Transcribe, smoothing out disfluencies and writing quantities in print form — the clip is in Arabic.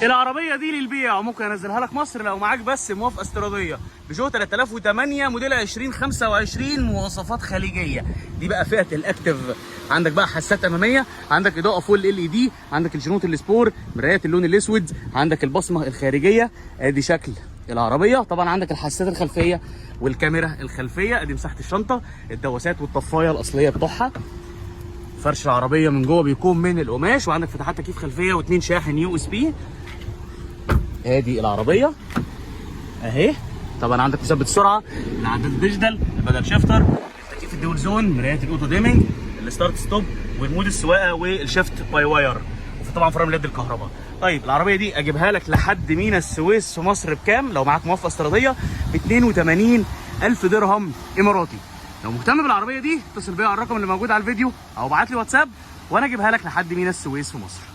العربيه دي للبيع وممكن انزلها لك مصر لو معاك بس موافقه استيراديه. بيجو 3008 موديل 2025 مواصفات خليجيه. دي بقى فئه الاكتف. عندك بقى حسات اماميه، عندك اضاءه فول LED، عندك الجنوط السبور، مرايات اللون الاسود، عندك البصمه الخارجيه. ادي شكل العربيه. طبعا عندك الحساسات الخلفيه والكاميرا الخلفيه. ادي مساحه الشنطه، الدواسات والطفايه الاصليه بتوعها. فرش العربيه من جوه بيكون من القماش، وعندك فتحات تكييف خلفيه و2 شاحن USB. ادي العربيه اهي. طبعا عندك مثبت سرعه، العداد الديجيتال، البدل شيفتر، التكييف الدول زون، مرايات الاوتو ديمنج، الستارت ستوب، والمود السواقه والشيفت باي واير، وفي طبعا فرامل يد الكهرباء. طيب العربيه دي اجيبها لك لحد مينا السويس في مصر بكام؟ لو معاك موافقه استيراديه ب 82,000 درهم اماراتي. لو مهتم بالعربيه دي اتصل بيا على الرقم اللي موجود على الفيديو او ابعت لي واتساب وانا اجيبها لك لحد مينا السويس في مصر.